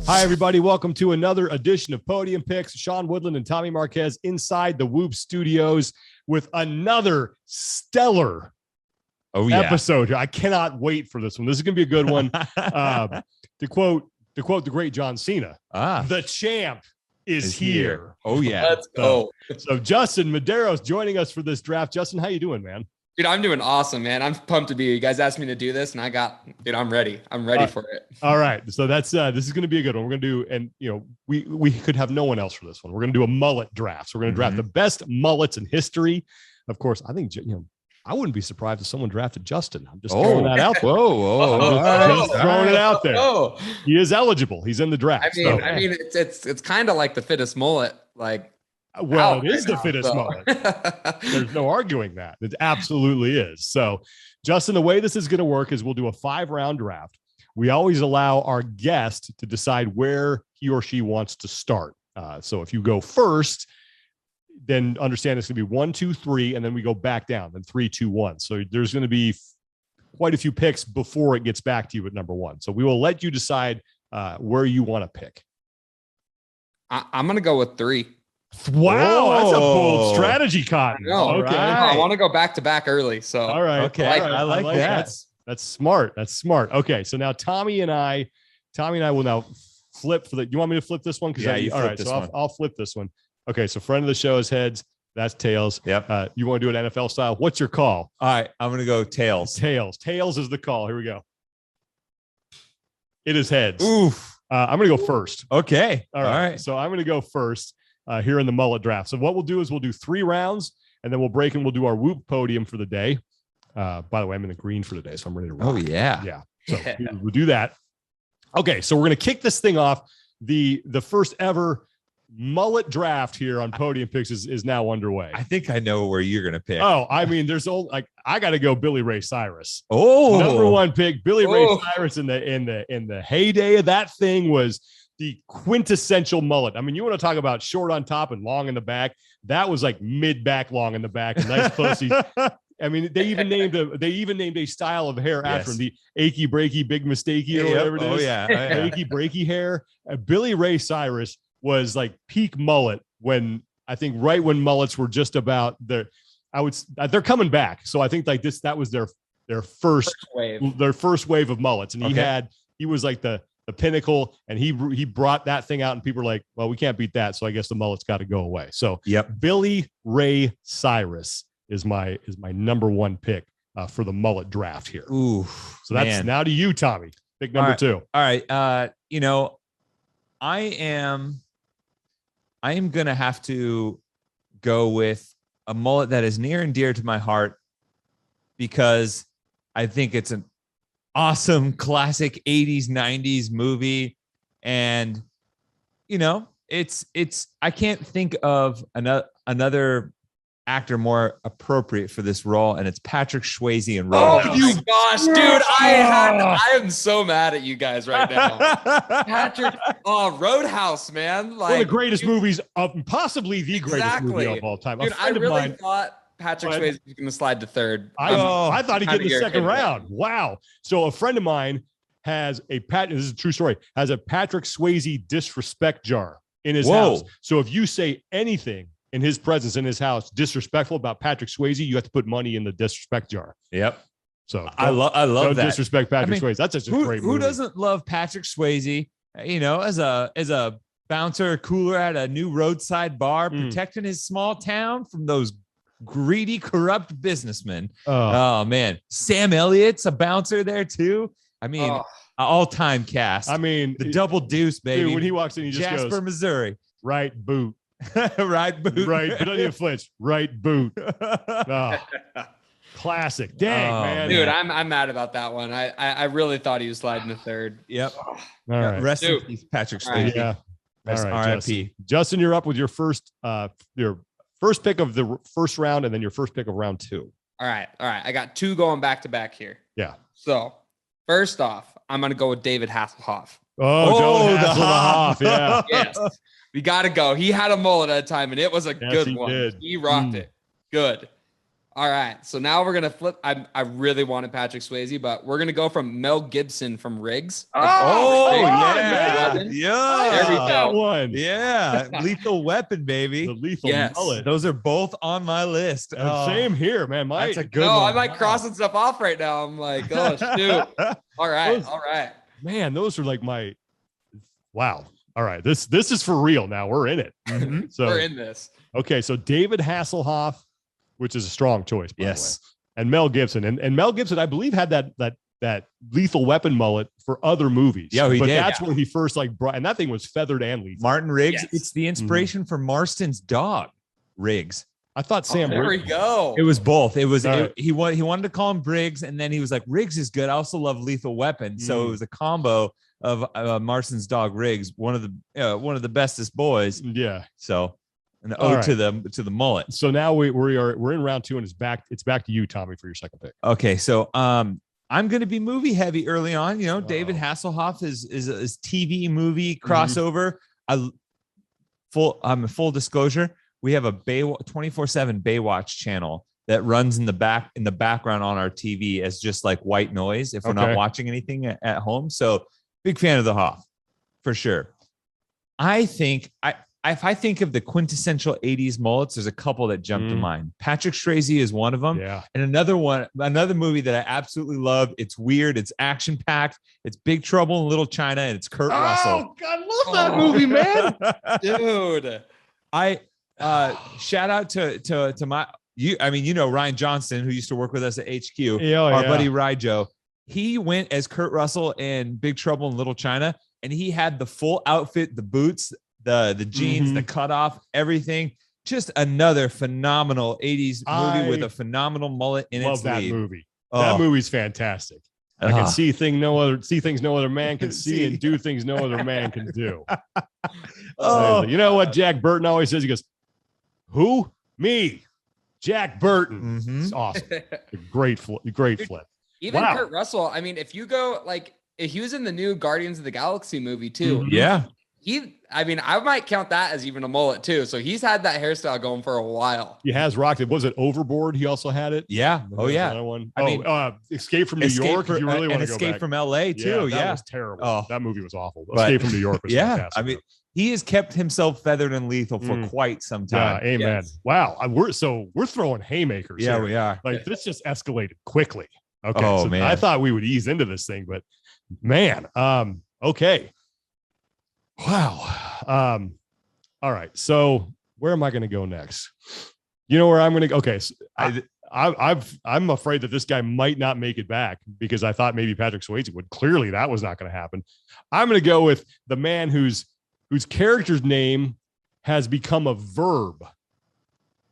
Hi, everybody. Welcome to another edition of Podium Picks. Sean Woodland and Tommy Marquez inside the Whoop Studios with another stellar episode. I cannot wait for this one. This is going to be a good one. To quote the great John Cena, the champ is here. Oh, yeah. Let's go. So Justin Medeiros joining us for this draft. Justin, how you doing, man? Dude, I'm doing awesome, man. I'm pumped to be here. You guys asked me to do this, and I'm ready. I'm ready for it. All right. So that's this is going to be a good one. We're going to do, and we could have no one else for this one. We're going to do a mullet draft. So we're going to draft the best mullets in history. Of course, I think I wouldn't be surprised if someone drafted Justin. I'm just throwing that out there. Just throwing it out there. He is eligible. He's in the draft. I mean, it's kind of like the fittest mullet, like. Well, it is the fittest mullet. There's no arguing that. It absolutely is. So, Justin, the way this is going to work is we'll do a 5-round draft. We always allow our guest to decide where he or she wants to start. So if you go first, then understand it's going to be 1, 2, 3, and then we go back down, then 3, 2, 1. So there's going to be quite a few picks before it gets back to you at number 1. So we will let you decide where you want to pick. I'm going to go with 3. Wow, that's a bold strategy, Cotton. Okay, right. I want to go back to back early. So all right, okay, I like that. That's smart. That's smart. Okay, so now Tommy and I will now flip for the. You want me to flip this one? Yeah, all right. So I'll flip this one. Okay, so friend of the show is heads. That's tails. Yep. You want to do it NFL style? What's your call? All right, I'm gonna go tails. Tails is the call. Here we go. It is heads. Oof. I'm gonna go first. Okay. All right. So I'm gonna go first. Here in the mullet draft. So what we'll do is we'll do 3 rounds and then we'll break and we'll do our Whoop podium for the day. By the way, I'm in the green for the day, so I'm ready to rock. Oh, yeah. Yeah. So we'll do that. Okay. So we're going to kick this thing off. The first ever mullet draft here on Podium Picks is now underway. I think I know where you're going to pick. Oh, I mean, I got to go Billy Ray Cyrus. Oh, number 1 pick, Billy Ray Cyrus in the heyday of that thing was the quintessential mullet. I mean, you want to talk about short on top and long in the back. That was like mid back, long in the back, nice pussy. I mean, they even named a style of hair after him, the Achy, Breaky, Big Mistakey, or whatever it is. Oh yeah. Achy, Breaky hair. Billy Ray Cyrus was like peak mullet when I think right when mullets were just about they're coming back. So I think like that was their first wave of mullets, and he was like the pinnacle, and he brought that thing out, and people were like, well, we can't beat that, so I guess the mullet's got to go away. So Billy Ray Cyrus is my number 1 pick for the mullet draft here. Ooh, so that's now to you, Tommy. Pick number 2. All right. I am gonna have to go with a mullet that is near and dear to my heart because I think it's an awesome classic 80s 90s movie, and it's I can't think of another actor more appropriate for this role, and it's Patrick Swayze in Roadhouse. Oh my gosh, dude, I am so mad at you guys right now. Patrick, Roadhouse, man, like one of the greatest movies of possibly the greatest movie of all time. Dude, I really thought Patrick Swayze was going to slide to 3rd. I thought he'd get in the 2nd round. Wow. So a friend of mine has this is a true story, has a Patrick Swayze disrespect jar in his house. So if you say anything in his presence in his house disrespectful about Patrick Swayze, you have to put money in the disrespect jar. Yep. So I love that. Disrespect Patrick Swayze. That's such a great movie. Who doesn't love Patrick Swayze? As a bouncer, cooler at a new roadside bar, protecting his small town from those greedy, corrupt businessmen. Oh man, Sam Elliott's a bouncer there too. I mean, all-time cast. I mean, the double deuce, baby. Dude, when he walks in, he just Jasper, goes, Missouri. Right boot. Right boot. Right. But don't even flinch. Right boot. Classic. Dang, man. Dude, I'm mad about that one. I really thought he was sliding to 3rd. Yep. All right. Rest in peace, Patrick Swayze. Yeah. All right, RIP. Justin, you're up with your first pick of the first round, and then your first pick of round 2. All right. I got 2 going back to back here. Yeah. So first off, I'm going to go with David Hasselhoff. The Hoff. Yeah. Yes. We got to go. He had a mullet at a time, and it was a good one. Did. He rocked it. Good. All right. So now we're gonna flip. I really wanted Patrick Swayze, but we're gonna go from Mel Gibson from Riggs. Yeah. There we Yeah. That go. one. Yeah. Lethal Weapon, baby. The lethal Yes. mullet. Those are both on my list. Same here, man. That's a good No, one. I'm like crossing stuff off right now. I'm like, oh shoot. All right. All right. Man, those are like my wow. All right. This is for real now. We're in it. Mhm. So We're in this. okay, so David Hasselhoff, which is a strong choice, by Yes. the way. And Mel Gibson. And Mel Gibson, I believe, had that lethal weapon mullet for other movies. Yeah, he but did. That's where he first like brought, and that thing was feathered and lethal. Martin Riggs. Yes. It's the inspiration for Marston's dog, Riggs. I thought Sam. There we Riggs- go. It was both. It was All right. he wanted to call him Briggs, and then he was like, Riggs is good. I also love Lethal Weapon. So it was a combo of Marston's dog Riggs, one of the bestest boys. Yeah. So an All ode right. to the mullet. So now we're in round 2, and it's back to you, Tommy, for your second pick. Okay, so I'm going to be movie heavy early on. You know, David Hasselhoff is TV movie crossover. Full disclosure, we have a 24/7 Baywatch channel that runs in the background on our TV as just like white noise if we're not watching anything at home. So big fan of the Hoff for sure. If I think of the quintessential 80s mullets, there's a couple that jump to mind. Patrick Swayze is one of them. Yeah. And another movie that I absolutely love. It's weird. It's action packed. It's Big Trouble in Little China, and it's Kurt Russell. God, love that movie, man. Dude. I shout out to my Ryan Johnston, who used to work with us at HQ. Our buddy Ryjo. He went as Kurt Russell in Big Trouble in Little China, and he had the full outfit, the boots, the jeans, the cutoff, everything. Just another phenomenal 80s movie with a phenomenal mullet in its Love lead. that movie. That movie's fantastic. I can see things no other man can see, and do things no other man can do. You know what Jack Burton always says? He goes, "Who? Me, Jack Burton." It's awesome. Great flip. Even Kurt Russell. I mean, if you go like, if he was in the new Guardians of the Galaxy movie too. Yeah. I might count that as even a mullet too. So he's had that hairstyle going for a while. He has rocked it. Was it Overboard? He also had it. Yeah. Oh yeah. Another one. Escape from New York. If you really want to go Escape back. from LA too. That was terrible. Oh. That movie was awful. Escape from New York was fantastic. I mean, he has kept himself feathered and lethal for quite some time. Yeah, amen. Yes. Wow. We're throwing haymakers. Yeah, here. we are. Like this just escalated quickly. Okay. Oh, so man. I thought we would ease into this thing, but man. Okay. Wow. All right. So where am I going to go next? You know where I'm going to go? Okay. So I'm afraid that this guy might not make it back because I thought maybe Patrick Swayze would. Clearly that was not going to happen. I'm going to go with the man whose character's name has become a verb.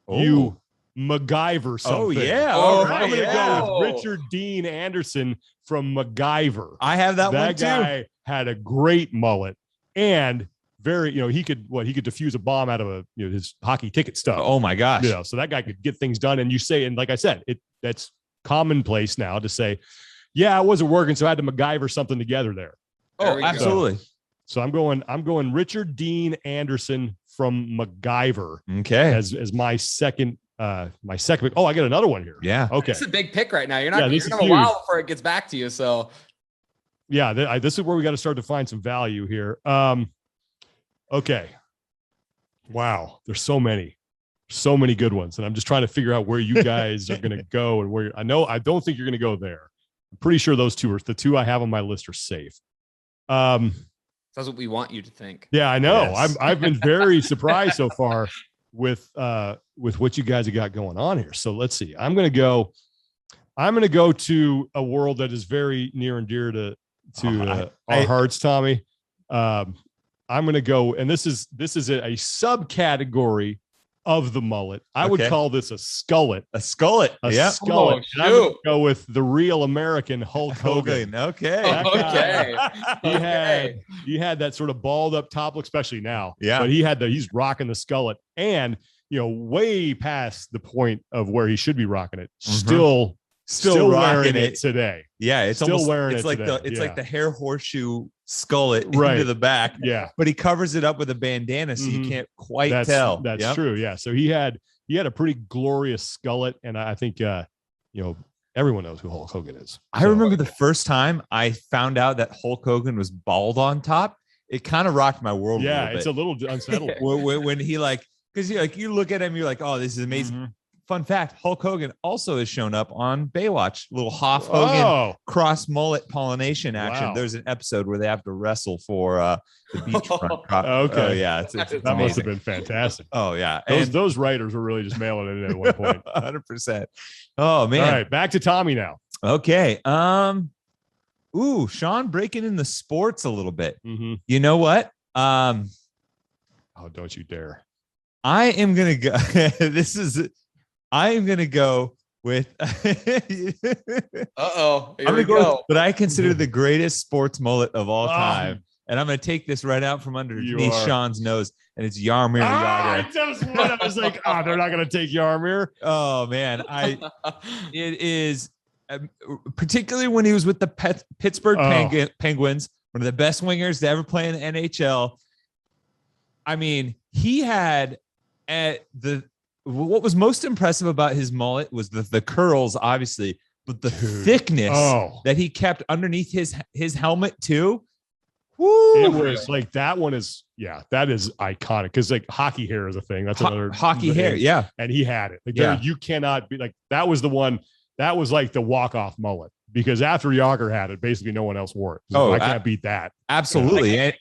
You MacGyver something. Oh yeah. I'm going to go with Richard Dean Anderson from MacGyver. I have that one too. That guy had a great mullet and very, he could defuse a bomb out of his hockey ticket stuff. Oh my gosh. So that guy could get things done. And you say, and like I said, that's commonplace now to say, yeah, it wasn't working, so I had to MacGyver something together there. Oh, absolutely. So I'm going Richard Dean Anderson from MacGyver. Okay. As my second pick. Oh, I got another one here. Yeah. Okay. It's a big pick right now. You're not going to have a huge. while before it gets back to you. So yeah, this is where we got to start to find some value here. Okay. Wow. There's so many good ones. And I'm just trying to figure out where you guys are going to go and where I don't think you're going to go there. I'm pretty sure those two are the two I have on my list are safe. that's what we want you to think. Yeah, I know. Yes. I've been very surprised so far with what you guys have got going on here. So let's see. I'm going to go to a world that is very near and dear to our hearts, Tommy. I'm going to go, and this is a subcategory of the mullet. I would call this a skullet. A skullet. Yeah. Skullet. Oh, I'm going to go with the real American Hulk Hogan. Okay. He had that sort of balled up top look, especially now. Yeah. But he's rocking the skullet and, way past the point of where he should be rocking it. Still wearing it today. Yeah, it's still almost, wearing it's it like today. like the hair horseshoe skullet Right. into the back. Yeah. But he covers it up with a bandana so you can't quite tell. That's true. Yeah. So he had he had a pretty glorious skullet, and I think everyone knows who Hulk Hogan is. I remember the first time I found out that Hulk Hogan was bald on top. It kind of rocked my world. Yeah, it's a little unsettling when he because you look at him, you're like, oh, this is amazing. Mm-hmm. Fun fact: Hulk Hogan also has shown up on Baywatch. Little Hoff Hogan cross mullet pollination action. Wow. There's an episode where they have to wrestle for the beachfront. Okay, yeah, that must have been fantastic. Oh yeah, those writers were really just mailing it in at one point. 100%. Oh man! All right, back to Tommy now. Okay. Sean breaking in the sports a little bit. Mm-hmm. You know what? Oh, don't you dare! I am gonna go. I am going to go with. Uh-oh. I'm going to go with what I consider the greatest sports mullet of all time. And I'm going to take this right out from underneath Sean's nose. And it's Jaromir Jagr. I was like, they're not going to take Jaromir. Oh, man. It is, particularly when he was with the Pittsburgh Penguins, one of the best wingers to ever play in the NHL. I mean, he had what was most impressive about his mullet was the curls, obviously, but the thickness that he kept underneath his helmet too. Woo! It was like that one is that is iconic because like hockey hair is a thing. That's another hockey hair, yeah. And he had it. Like you cannot be like that was the one that was like the walk-off mullet. Because after Jagr had it, basically no one else wore it. I can't beat that. Absolutely.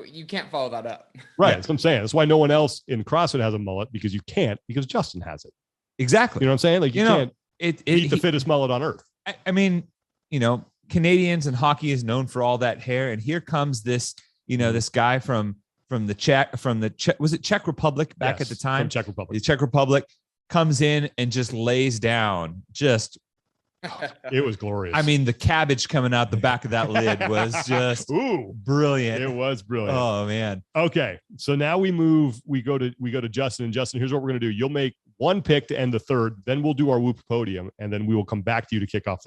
You can't follow that up. Right. That's what I'm saying. That's why no one else in CrossFit has a mullet because you can't, because Justin has it. Exactly. You know what I'm saying? Like you can't beat the fittest mullet on earth. I mean, Canadians and hockey is known for all that hair. And here comes this, this guy from the Czech Republic back at the time. From Czech Republic. The Czech Republic comes in and just lays down it was glorious. I mean, the cabbage coming out the back of that lid was just brilliant. It was brilliant. Oh man. Okay. So now we go to Justin, and Justin, here's what we're going to do. You'll make one pick to end the third, then we'll do our Whoop podium, and then we will come back to you to kick off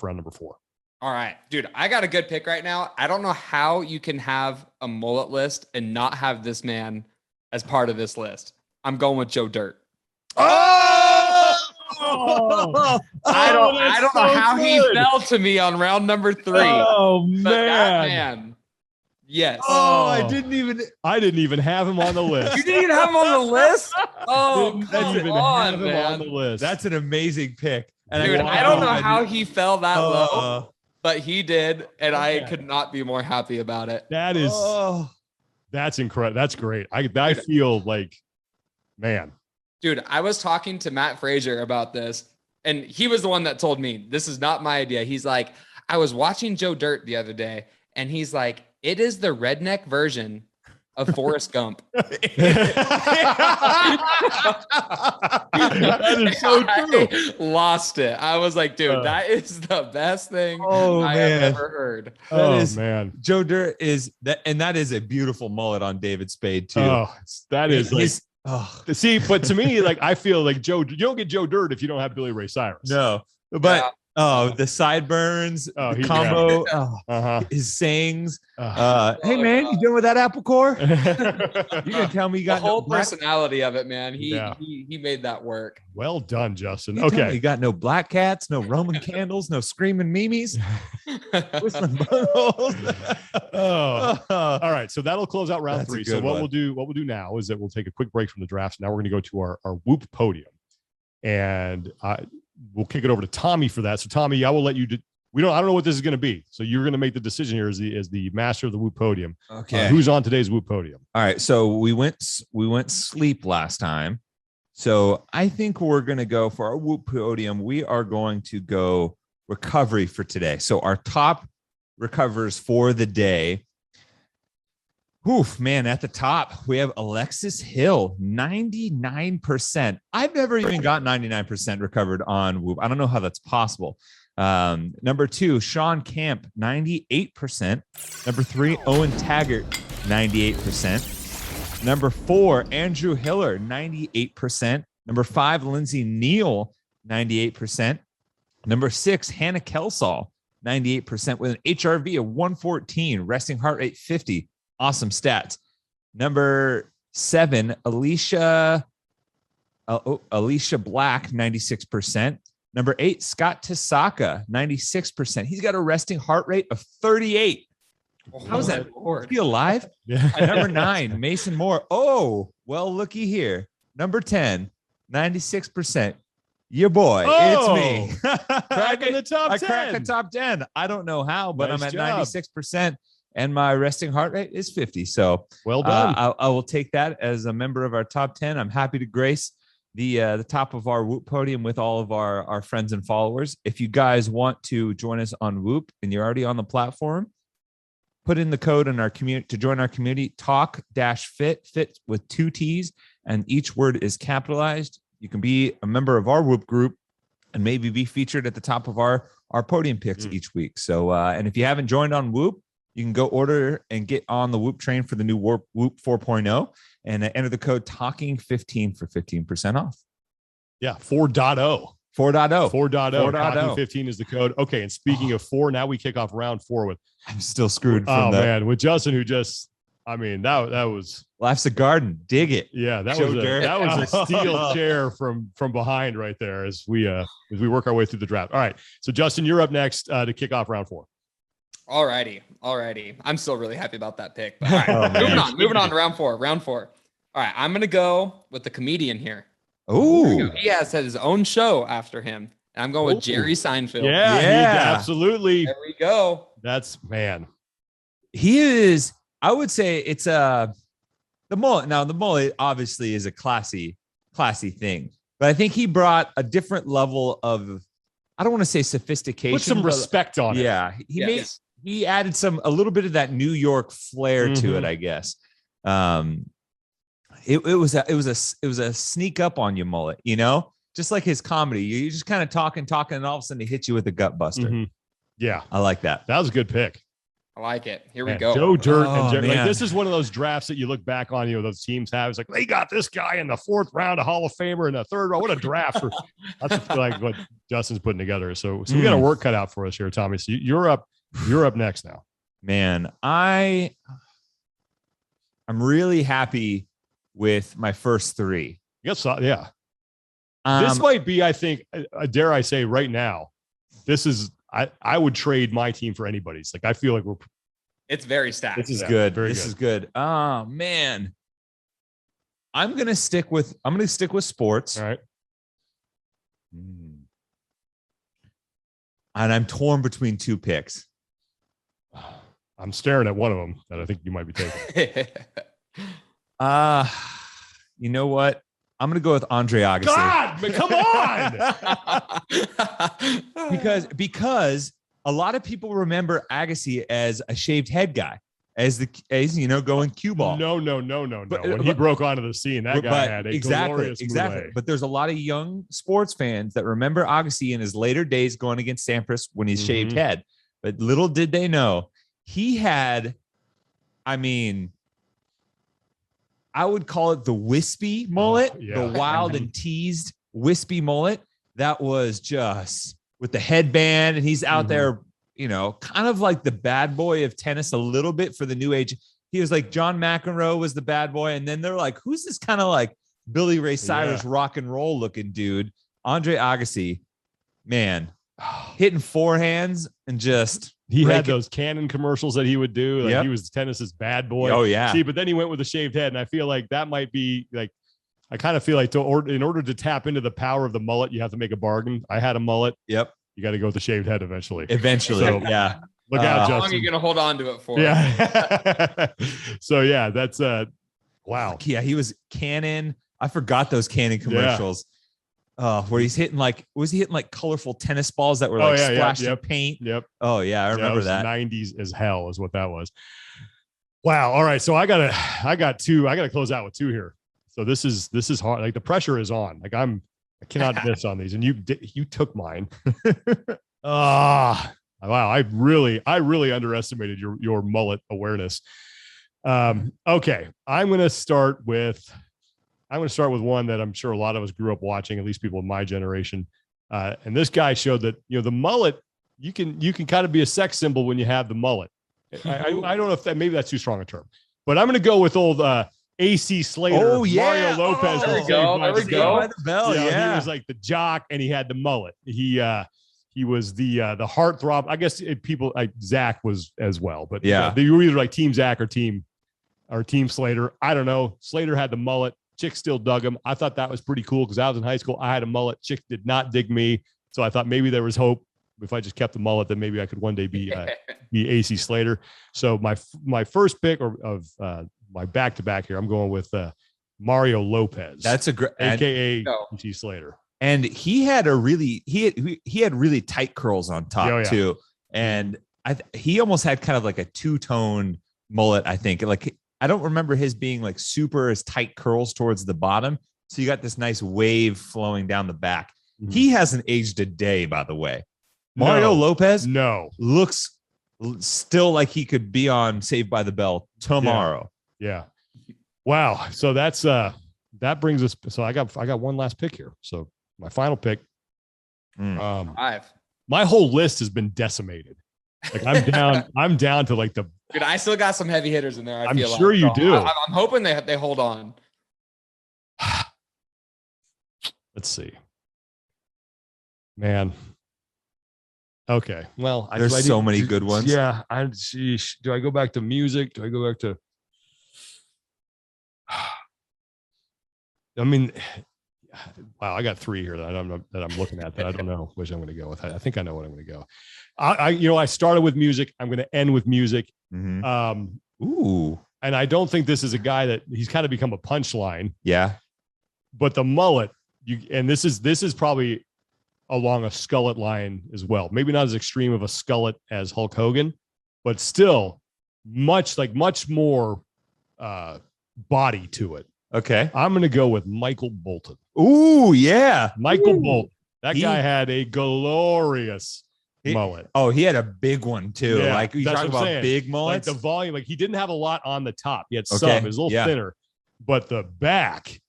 round number 4. All right, dude, I got a good pick right now. I don't know how you can have a mullet list and not have this man as part of this list. I'm going with Joe Dirt. I don't know how he fell to me on round number 3. Oh man. Yes. I didn't even have him on the list. You didn't even have him on the list? On the list. That's an amazing pick. And dude, I don't know how he fell that low, but he did, and I could not be more happy about it. That's incredible. That's great. I feel like, man. Dude, I was talking to Matt Frazier about this, and he was the one that told me this is not my idea. He's like, I was watching Joe Dirt the other day, and he's like, it is the redneck version of Forrest Gump. That is so true. I lost it. I was like, dude, that is the best thing I have ever heard. Man. Joe Dirt is that, and that is a beautiful mullet on David Spade too. That is like, see, but to me, like I feel like you don't get Joe Dirt if you don't have Billy Ray Cyrus. No, but the sideburns, the combo, his sayings. Hey man, you doing with that apple core? You gonna tell me you got the whole personality of it, man? He made that work. Well done, Justin. Okay, you got no black cats, no Roman candles, no screaming mimes. All right, so that'll close out round 3. So what we'll do now is that we'll take a quick break from the draft. Now we're going to go to our Whoop podium, and we'll kick it over to Tommy for that. So Tommy, I will let you I don't know what this is going to be. So you're going to make the decision here as the master of the Whoop podium. Okay. Who's on today's Whoop podium? All right. So we went sleep last time. So I think we're going to go for our Whoop podium. We are going to go recovery for today. So our top recovers for the day. Oof, man, at the top, we have Alexis Hill, 99%. I've never even got 99% recovered on Whoop. I don't know how that's possible. Number 2, Sean Camp, 98%. Number 3, Owen Taggart, 98%. Number 4, Andrew Hiller, 98%. Number 5, Lindsay Neal, 98%. Number 6, Hannah Kelsall, 98% with an HRV of 114, resting heart rate 50. Awesome stats. Number 7, Alicia Alicia Black, 96%. Number 8, Scott Tasaka, 96%. He's got a resting heart rate of 38. How is that? Is he alive? Yeah. Number 9, Mason Moore. Oh, well, looky here. Number 10, 96%. Your boy, it's me. Cracking the top 10. I cracked the top 10. I don't know how, but Nice I'm at job. 96%, and my resting heart rate is 50. So well done. I will take that as a member of our top 10. I'm happy to grace the top of our Whoop podium with all of our friends and followers. If you guys want to join us on Whoop and you're already on the platform, put in the code in our community to join our community, talk-fit with 2 T's, and each word is capitalized. You can be a member of our Whoop group and maybe be featured at the top of our podium picks each week. So, and if you haven't joined on Whoop, you can go order and get on the Whoop train for the new Whoop 4.0 and enter the code TALKING15 for 15% off. Yeah, 4.0. 4.0. 4.0. Talking 15 is the code. Okay, and speaking of 4, now we kick off round 4 with. I'm still screwed from man, with Justin, who just, I mean, that was. Life's a garden. Dig it. Yeah, that was a steel chair from behind right there as we work our way through the draft. All right, so Justin, you're up next to kick off round 4. All righty. I'm still really happy about that pick. But all right, moving on to round 4. All right, I'm gonna go with the comedian here. Oh, he has his own show after him. And I'm going with Jerry Seinfeld. Yeah, absolutely. There we go. That's man. He is. I would say it's the mullet. Now the mullet obviously is a classy thing, but I think he brought a different level of, I don't want to say sophistication. Put some respect on it. Yeah, he added a little bit of that New York flair to it, I guess. It was a sneak up on you mullet, you know, just like his comedy. You just kind of talking, and all of a sudden he hits you with a gut buster. Mm-hmm. Yeah, I like that. That was a good pick. I like it. Here we go. Joe Dirt and Jerry. Man. Like, this is one of those drafts that you look back on. You know, those teams have. It's like they got this guy in the 4th round, a Hall of Famer in the 3rd round. What a draft! That's like what Justin's putting together. So we got a work cut out for us here, Tommy. So you're up. You're up next now. Man, I'm really happy with my first 3. Yes, yeah. This might be, I think, dare I say, right now, this is. I would trade my team for anybody's. Like I feel like it's very stacked. This is good. This is good. Oh man, I'm gonna stick with sports. All right. And I'm torn between 2 picks. I'm staring at one of them that I think you might be taking. You know what? I'm going to go with Andre Agassi. God, come on. because a lot of people remember Agassi as a shaved head guy, as going cue ball. No. When he broke onto the scene, that guy had a glorious mullet. But there's a lot of young sports fans that remember Agassi in his later days going against Sampras when he's shaved head. But little did they know, he had, I would call it the wispy mullet, the wild and teased wispy mullet. That was just with the headband, and he's out there, you know, kind of like the bad boy of tennis a little bit for the new age. He was like John McEnroe was the bad boy, and then they're like, who's this kind of like Billy Ray Cyrus rock and roll looking dude? Andre Agassi, man, hitting forehands and just. He had those Canon commercials that he would do. Like he was tennis's bad boy. Oh yeah. See, but then he went with a shaved head, and I feel like that might be like. I kind of feel like in order to tap into the power of the mullet, you have to make a bargain. I had a mullet. Yep. You got to go with the shaved head eventually. So, yeah. Look out, Justin. How long are you going to hold on to it for? Yeah. So yeah, that's wow. Yeah, he was Canon. I forgot those Canon commercials. Where he's hitting was he hitting colorful tennis balls that were splashed in paint? Yep. Oh yeah, I remember that. 90s as hell is what that was. Wow. All right. So I got 2. I got to close out with 2 here. So this is hard. Like the pressure is on. Like I cannot miss on these. And you took mine. Wow. I really underestimated your mullet awareness. Okay. I'm going to start with one that I'm sure a lot of us grew up watching, at least people in my generation. And this guy showed that, you know, the mullet, you can kind of be a sex symbol when you have the mullet. I don't know if maybe that's too strong a term, but I'm going to go with old AC Slater. Oh, yeah. Mario Lopez. There we from go. Saved by There we the go. Bell. By the Bell, yeah. He was like the jock, and he had the mullet. He was the heartthrob. I guess people like Zach was as well, but yeah, they were either like Team Zach or Team Slater. I don't know. Slater had the mullet. Chick still dug him. I thought that was pretty cool because I was in high school. I had a mullet. Chick did not dig me, so I thought maybe there was hope. If I just kept the mullet, then maybe I could one day be AC Slater. So my first pick of my back-to-back here, I'm going with Mario Lopez. That's a great, AKA AC Slater. And he had really tight curls on top too, and he almost had kind of like a two-tone mullet. I think I don't remember his being like super as tight curls towards the bottom. So you got this nice wave flowing down the back. Mm-hmm. He hasn't aged a day, by the way. Mario Lopez looks still like he could be on Saved by the Bell tomorrow. Yeah. Wow. So that's that brings us. So I got one last pick here. So my final pick. 5. My whole list has been decimated. Like I'm down to like the. Dude, I still got some heavy hitters in there. I'm sure you do. I'm hoping they hold on. Let's see. Man. Okay. Well, there's so many good ones. Yeah. Do I go back to music? Do I go back to? I mean, wow, I got 3 here that I'm looking at that I don't know which I'm going to go with. I think I know what I'm going to go. I started with music. I'm going to end with music. Mm-hmm. Ooh. And I don't think this is a guy that he's kind of become a punchline. Yeah. But the mullet, this is probably along a Skullet line as well. Maybe not as extreme of a Skullet as Hulk Hogan, but still much more body to it. Okay. I'm going to go with Michael Bolton. Ooh, yeah. Michael Bolton. That guy had a glorious mullet. Oh, he had a big one too. Yeah, like you talking about big mullets? Like the volume, like he didn't have a lot on the top. He had some, it was a little thinner, but the back,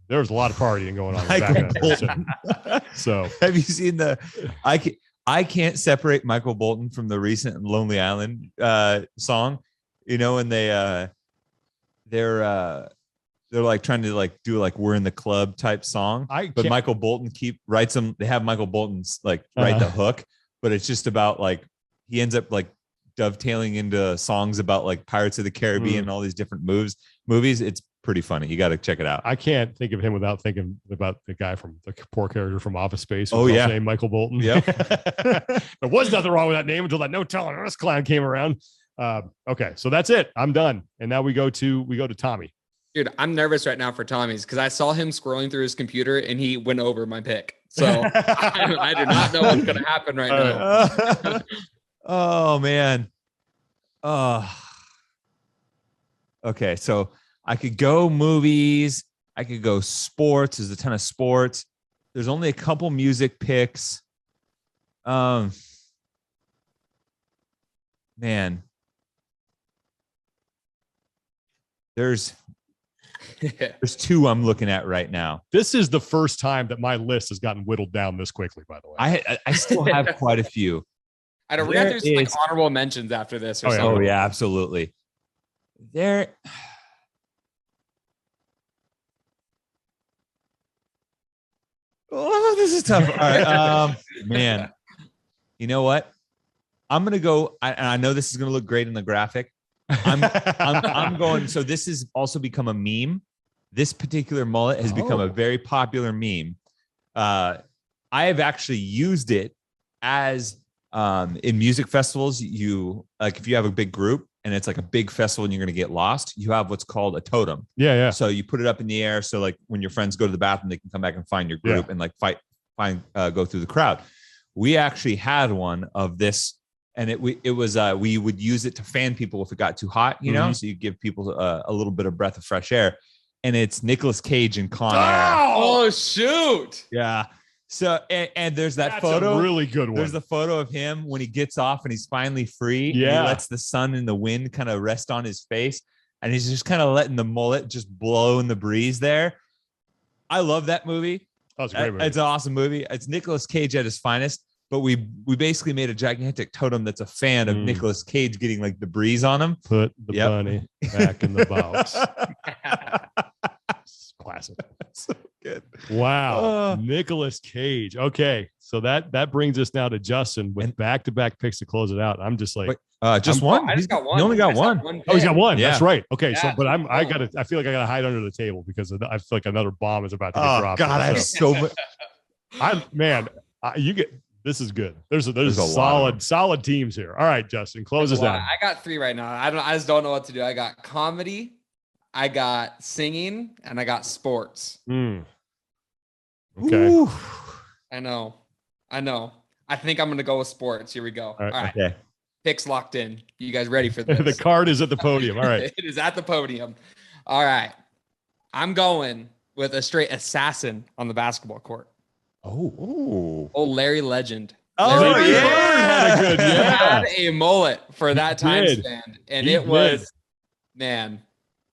there was a lot of partying going on. In the so have you seen I can't separate Michael Bolton from the recent Lonely Island song, and they're like trying to like do like We're in the Club type song, but Michael Bolton writes them. They have Michael Bolton's like write the hook, but it's just about like he ends up like dovetailing into songs about like Pirates of the Caribbean and all these different movies. It's pretty funny. You got to check it out. I can't think of him without thinking about the guy from the poor character from Office Space. Oh yeah, named Michael Bolton. Yeah, there was nothing wrong with that name until that No Telling Us clown came around. Okay, so that's it. I'm done, and now we go to Tommy. Dude, I'm nervous right now for Tommy's because I saw him scrolling through his computer and he went over my pick. So I do not know what's going to happen right now. Oh, man. Okay, so I could go movies. I could go sports. There's a ton of sports. There's only a couple music picks. Man. There's 2 I'm looking at right now. This is the first time that my list has gotten whittled down this quickly, by the way. I still have quite a few. I don't. We're gonna have to do like honorable mentions after this or something. Oh yeah, absolutely. Oh, this is tough. All right, man. You know what? I'm gonna go. I know this is gonna look great in the graphic. I'm going. So this has also become a meme. This particular mullet has become a very popular meme. I have actually used it as in music festivals. You like if you have a big group and it's like a big festival and you're going to get lost, you have what's called a totem. Yeah. So you put it up in the air. So like when your friends go to the bathroom, they can come back and find your group and like go through the crowd. We actually had one of this. And we would use it to fan people if it got too hot, so you give people a little bit of breath of fresh air. And it's Nicolas Cage in Con Air. Oh, shoot. Yeah. So, and there's that photo. A really good one. There's the photo of him when he gets off and he's finally free. Yeah. And he lets the sun and the wind kind of rest on his face. And he's just kind of letting the mullet just blow in the breeze there. I love that movie. Oh, it's a great movie. It's an awesome movie. It's Nicolas Cage at his finest. but we basically made a gigantic totem that's a fan of Nicolas Cage getting like the breeze on him. Put the bunny back in the box. Classic. So good. Wow. Nicolas Cage. Okay. So that brings us now to Justin with back-to-back picks to close it out. I'm just like, just one. I just got one. He only got one. Oh, he's got one. Yeah. That's right. Okay. Yeah. So, but I feel like I gotta hide under the table because I feel like another bomb is about to get dropped. God, I have so much. This is good. There's a solid teams here. All right, Justin, close us out. I got 3 right now. I just don't know what to do. I got comedy, I got singing, and I got sports. Okay. Ooh. I know. I think I'm gonna go with sports. Here we go. All right. Okay. Picks locked in. You guys ready for this? The card is at the podium. All right. It is at the podium. All right. I'm going with a straight assassin on the basketball court. Oh, Larry Legend. Larry Bird had had a mullet for that time span, and He it was did. man.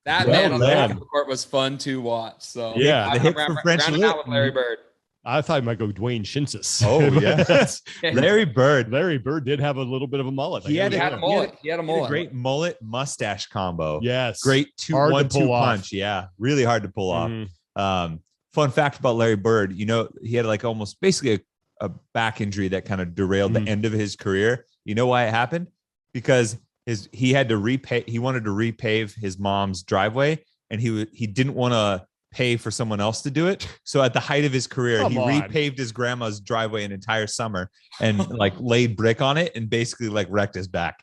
That Well man on the done. basketball court was fun to watch. So Yeah. The hit from French rounding Lit. out with Larry Bird. I thought he might go Dwayne Shinsis. Oh, yeah. Larry Bird. Larry Bird did have a little bit of a mullet. He had a mullet. He had a mullet. Great mullet mustache combo. Yes. Great Hard to 2-1-2 pull off. punch. Yeah. Really hard to pull Mhm. off. Fun fact about Larry Bird, he had like almost basically a back injury that kind of derailed the end of his career. You know why it happened? Because he wanted to repave his mom's driveway, and he didn't want to pay for someone else to do it. So at the height of his career, Come he on. repaved his grandma's driveway an entire summer and like laid brick on it and basically like wrecked his back.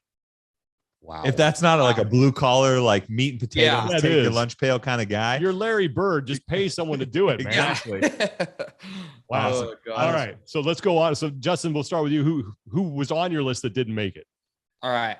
Wow. If that's not like a blue collar, like meat and potatoes, that take your is. lunch pail kind of guy. You're Larry Bird, just pay someone to do it, man. Exactly. Wow. Oh, God. All right. So let's go on. So Justin, we'll start with you. Who was on your list that didn't make it? All right.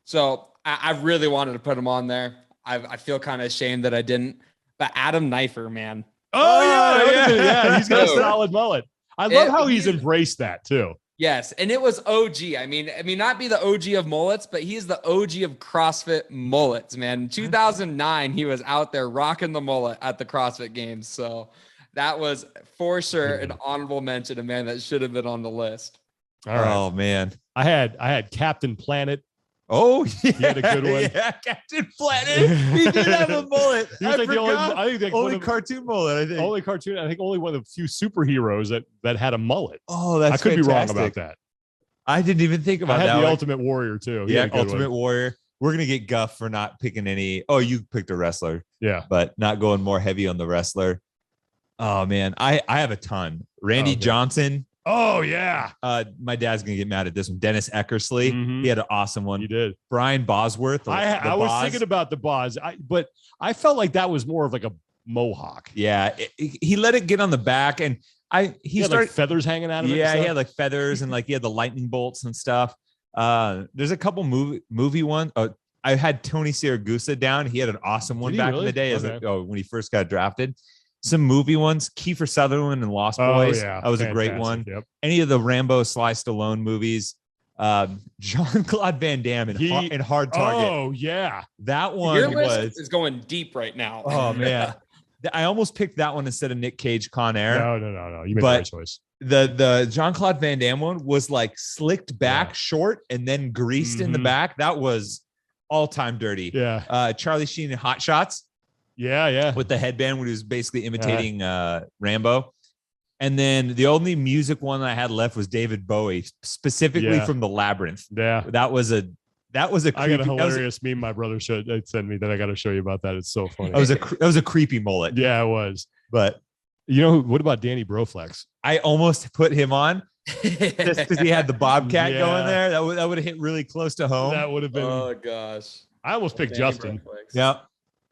So I really wanted to put him on there. I feel kind of ashamed that I didn't. But Adam Knifer, man. Yeah. He's got a Dude. solid mullet. I love how he's embraced that too. Yes, and it was OG. I mean, not be the OG of mullets, but he's the OG of CrossFit mullets, man. In 2009, he was out there rocking the mullet at the CrossFit Games. So that was for sure an honorable mention, a man that should have been on the list. All right. Oh man. I had Captain Planet. Oh, yeah. He had a good one. Yeah, Captain Planet. He did have a mullet. He was like the only cartoon mullet, I think. only cartoon. I think only one of the few superheroes that had a mullet. Oh, that's I could be wrong fantastic. about that. I didn't even think about I had that. the one. Ultimate Warrior too. He Yeah, had a good Ultimate one. Warrior. We're gonna get Guff for not picking any. Oh, you picked a wrestler, Yeah. but not going more heavy on the wrestler. Oh man, I have a ton. Randy Okay. Johnson. Oh yeah. My dad's gonna get mad at this one. Dennis Eckersley. Mhm. He had an awesome one. You did. Brian Bosworth. I was thinking about the Boz, but I felt like that was more of like a mohawk. Yeah, he let it get on the back, and he had started like feathers hanging out of it. Yeah, and he stuff. had like feathers and like he had the lightning bolts and stuff. There's a couple movie one. I had Tony Siragusa down. He had an awesome one Did he back in really? the day Okay. when he first got drafted. Some movie ones, Kiefer Sutherland and Lost Oh, Boys. yeah. That was a great one. Fantastic. Yep. Any of the Rambo, Sly Stallone movies. Jean-Claude Van Damme in Hard Target. Oh yeah. That one Your list was. is going deep right now. Oh man, I almost picked that one instead of Nick Cage, Con Air. No. You made the right choice. The Jean-Claude Van Damme one was like slicked back, short, and then greased in the back. That was all-time dirty. Yeah. Charlie Sheen in Hot Shots Yeah. with the headband when he was basically imitating Rambo. And then the only music one I had left was David Bowie, specifically from The Labyrinth. Yeah. That was a I got a creepy, hilarious meme my brother sent me that I got to show you about that. It's so funny. that was a creepy mullet. Yeah, it was. But You know, what about Danny Broflex? I almost put him on just because he had the Bobcat Yeah. going there. That would have hit really close to home. That would have been. Oh gosh. I almost picked Danny Justin. Broflex. Yeah,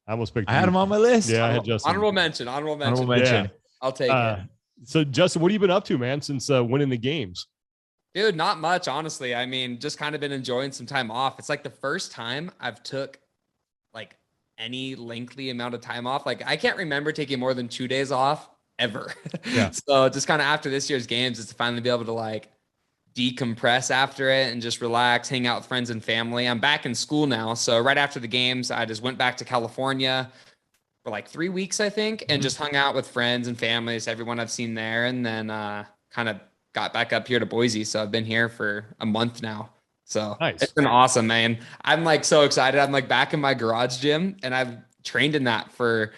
I almost picked. I had you. him on my list. Yeah, I had Justin. Honorable mention. Honorable mention. Honorable mention. I'll take it. So, Justin, what have you been up to, man, since winning the games? Dude, not much, honestly. I mean, just kind of been enjoying some time off. It's like the first time I've took like any lengthy amount of time off. Like I can't remember taking more than 2 days off ever. Yeah. So just kind of after this year's games, it's to finally be able to like decompress after it and just relax, hang out with friends and family. I'm back in school now. So right after the games, I just went back to California for like 3 weeks, I think, and just hung out with friends and families, everyone I've seen there. And then kind of got back up here to Boise. So I've been here for a month now. So nice. It's been awesome, man. I'm like so excited. I'm like back in my garage gym, and I've trained in that for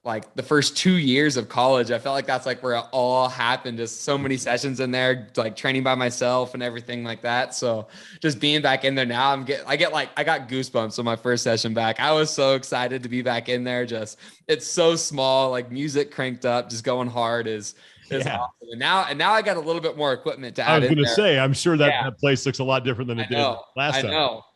like the first 2 years of college. I felt like that's like where it all happened. Just so many sessions in there, like training by myself and everything like that. So just being back in there now, I got goosebumps on my first session back. I was so excited to be back in there. Just, it's so small, like music cranked up, just going hard is awesome. And now I got a little bit more equipment to add. I was going to say, I'm sure that place looks a lot different than it did last time.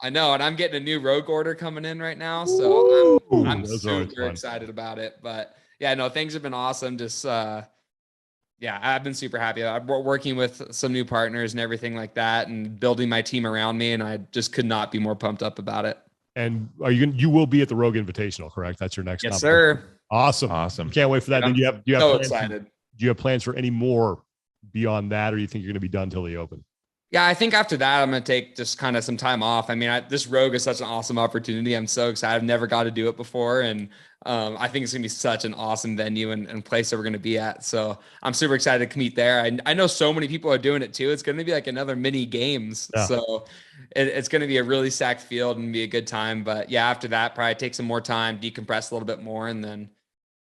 I know. And I'm getting a new rogue order coming in right now. So I'm super excited about it. But yeah, no, things have been awesome. Just, I've been super happy. I'm working with some new partners and everything like that and building my team around me. And I just could not be more pumped up about it. And you will be at the Rogue Invitational, correct? That's your next Yes, sir. Awesome. Can't wait for that. Then you have so excited. Do you have plans for any more beyond that, or you think you're going to be done till the Open? Yeah, I think after that, I'm going to take just kind of some time off. I mean, this Rogue is such an awesome opportunity. I'm so excited. I've never got to do it before. And I think it's going to be such an awesome venue and place that we're going to be at. So I'm super excited to meet there. I know so many people are doing it too. It's going to be like another mini games. Yeah. So it's going to be a really stacked field and be a good time. But yeah, after that, probably take some more time, decompress a little bit more, and then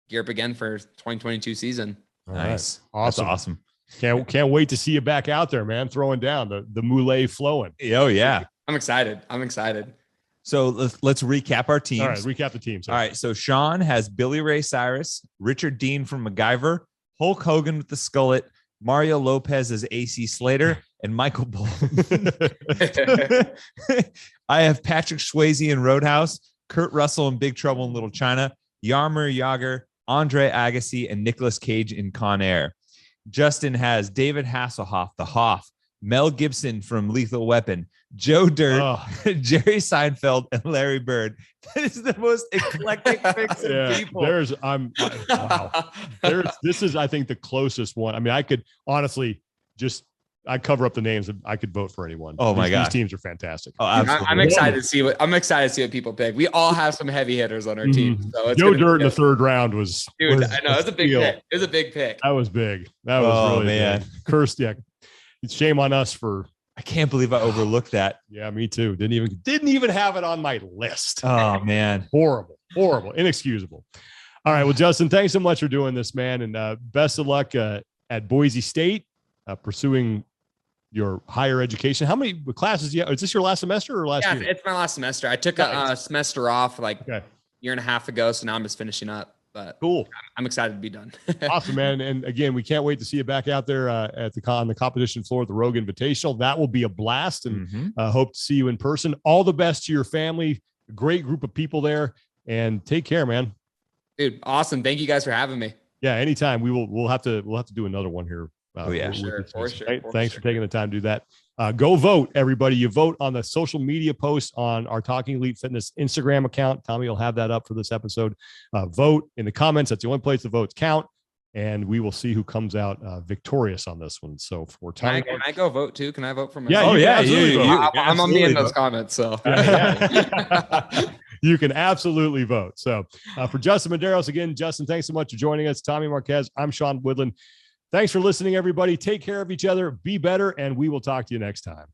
gear up again for 2022 season. Nice. Right. Awesome. That's awesome. Can't wait to see you back out there, man. Throwing down the Mullet flowing. Oh yeah. I'm excited. So let's recap our teams. All right. Recap the teams. All right. So Sean has Billy Ray Cyrus, Richard Dean from MacGyver, Hulk Hogan with the Skullet, Mario Lopez as AC Slater, and Michael Bull. I have Patrick Swayze in Roadhouse, Kurt Russell in Big Trouble in Little China, Yarmer Yager, Andre Agassi, and Nicolas Cage in Con Air. Justin has David Hasselhoff, the Hoff, Mel Gibson from Lethal Weapon, Joe Dirt, Jerry Seinfeld, and Larry Bird. That is the most eclectic mix of people. Wow. This is, I think, the closest one. I mean, I could honestly I cover up the names and I could vote for anyone. Oh my God. These teams are fantastic. Oh, absolutely. I'm excited to see what people pick. We all have some heavy hitters on our team. So Joe Dirt in the third round was I know. It was a big pick. It was a big pick. That was big. That was really man. Big. Cursed. Yeah. It's shame on us I can't believe I overlooked that. Yeah, me too. Didn't even have it on my list. Oh man. Horrible. Inexcusable. All right. Well, Justin, thanks so much for doing this, man. And best of luck at Boise State, pursuing your higher education. How many classes is this your last semester or last year? Yeah, it's my last semester. I took a semester off a year and a half ago. So now I'm just finishing up, but cool. I'm excited to be done. Awesome, man. And again, we can't wait to see you back out there at the competition floor at the Rogue Invitational. That will be a blast, and hope to see you in person. All the best to your family. Great group of people there, and take care, man. Dude, awesome. Thank you guys for having me. Yeah, anytime. We'll have to do another one here. For sure. Thanks for taking the time to do that. Go vote, everybody. You vote on the social media post on our Talking Elite Fitness Instagram account. Tommy will have that up for this episode. Vote in the comments. That's the only place the votes count. And we will see who comes out victorious on this one. So for Tommy, can I go vote too? Can I vote for Yeah. myself? I'm on the end of those comments. So you can absolutely vote. So for Justin Medeiros, again, Justin, thanks so much for joining us. Tommy Marquez, I'm Sean Woodland. Thanks for listening, everybody. Take care of each other, be better, and we will talk to you next time.